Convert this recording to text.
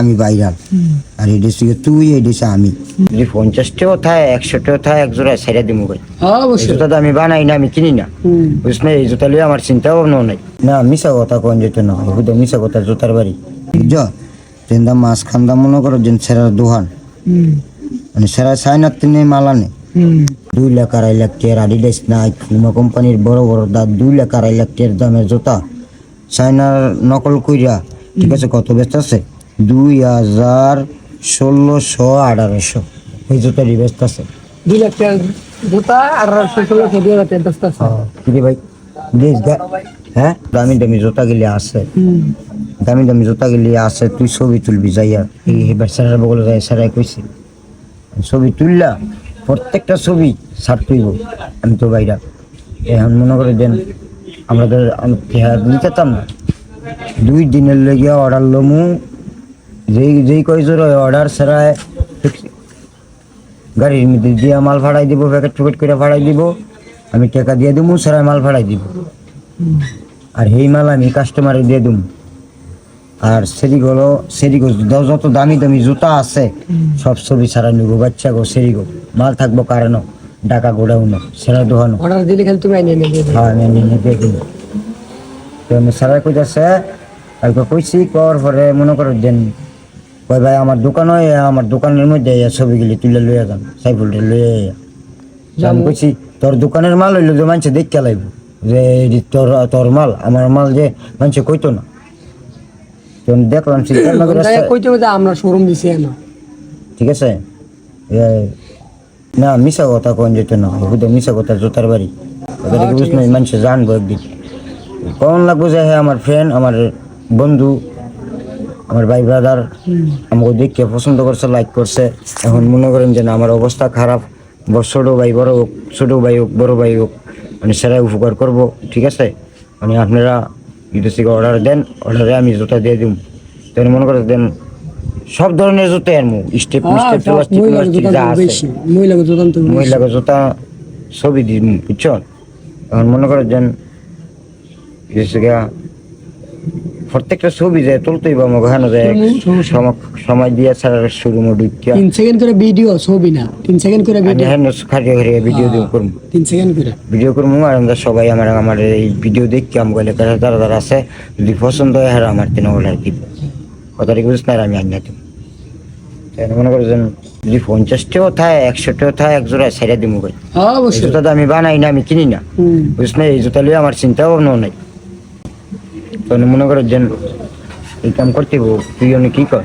আমি ভাইরাল আর এই দেশে তুই এই দেশে আমি যদি 50টাও থাকে 100টাও থাকে এক জোড়া ছেড়ে দিব ভাই। জুতা তো আমি বানাই না, আমি কিনি না, বুঝছ না? এই জুতা লিয়ে আমার চিন্তা ভাবনাও নাই। না মিশা কথা কোন যেত না, বুঝো মিশা কথা জুতার বাড়ি বুঝছ। তেন্দা মাছ খান্দা মনে করো যে সেরার দোহান মানে সেরা চাইনার তিনি মালানে 2 লাখ 2.5 লাখ টাকার আডিডাস নাই পুমা কোম্পানির বড় বড় দাঁত 2 লাখ 2.5 লাখ টাকার দামের জুতা চাইনার নকল কইরা, ঠিক আছে? কত ব্যস্ত আছে 2016-1800 এই জুতারই ব্যস্ত আছে 2 লাখ টাকার জুতা আর 1600 টাকা ব্যস্ত আছে। কি ভাই দেশ হ্যাঁ দামি দামি জুতা গেলে আছে, দামি দামি জুতা গেলে আছে। তুই ছবি তুলবি যাইয়া এই বেচারার বগলে যাই সারাই কইছি ছবি তুললা প্রত্যেকটা ছবি ছাড় তুইব। আমি তো বাইরা এখন মনে করে দেন আমরা তো নিতেতাম না, 2 দিনের লেগে অর্ডার লমু, যেই কয় জোর অর্ডার ছাড়ায় গাড়ির মধ্যে দিয়ে মাল ভাড়াই দিব, প্যাকেট ফ্যাকেট করে ভাড়াই দিব, আমি টাকা দিয়ে দেবো, ছাড়াই মাল ভাড়াই দিব। আর এই মাল আমি কাস্টমারে দিয়ে দেবো। আর সেরিগুলো যত দামি দামি জুতা আছে সব ছবি ছাড়া নিব। বাচ্চা গো সেরিগো মাল থাকবো কারণ ডাকা গোডাউনো সেরা দোহানো অর্ডার দিলে খালি তুমি এনে নেবে। হ্যাঁ আমি এনে দিয়ে দিব। তো আমি সারা কইতাছে কালকে কইছি কর পরে মনে করো দেন কই ভাই আমার দোকানের মধ্যে ছবিগুলি তুলে লইয়া যান, সাইফুলটা লইয়া আমি কইছি তোর দোকানের মাল হইলো যে মানুষে দেখতে লাইব যে তোর মাল আমার মাল যে মানুষে কইতো না। দেখলাম কইতে কইতে আমরা শোরুম দিছি না, ঠিক আছে? না মিশা কথা কোন যেত না, বুঝে মিশা কথা জুতার বাড়ি বুঝ নাই মানুষে জানবো একদিন কোন লাগবো যে হ্যাঁ আমার ফ্রেন্ড আমার বন্ধু আমার ভাই ব্রাদার আমাকে দেখে পছন্দ করছে, লাইক করছে। এখন মনে করেন যে না আমার অবস্থা খারাপ, ছোট ভাই বড় হোক, ছোট ভাই হোক বড় ভাই হোক, মানে সেরাই উপকার করবো, ঠিক আছে? মানে আপনারা যদি থেকে অর্ডার দেন, অর্ডারে আমি জুতা দিয়ে দিব। তাহলে মনে করে দেন সব ধরনের জুতা আর স্টেপ প্লাস্টিক যা আছে মহিলা জুতা ছবি দিই, বুঝছো? এখন মনে করে দেন প্রত্যেকটা ছবি যায় তুলতেই বা ওখানে যায় সময় দিয়ে ছাড়া শুরু ঢুকিয়া 3 সেকেন্ড করে ভিডিও, ছবি না 3 সেকেন্ড করে ভিডিও, খাটিয়ে ভিডিও দিয়ে করবো, 3 সেকেন্ড করে ভিডিও করবো। আর আমরা সবাই আমার এই ভিডিও দেখি আমি গেলে যারা আছে যদি পছন্দ হয় হ্যাঁ আমার 3 অর্ডার দিব। কথাটা বুঝছ না? আমি আনিয়ে দিব। মনে করছেন যদি 50টাও থাকে 100টাও থাকে এক জোড়া ছেড়ে দিব ভাই। জুতা তো আমি বানাই না, আমি কিনি না, বুঝছ না? এই জুতা লিয়ে আমার চিন্তা ভাবনাও নাই। তো মনে করো যে এই কাম করতে তুই কি কর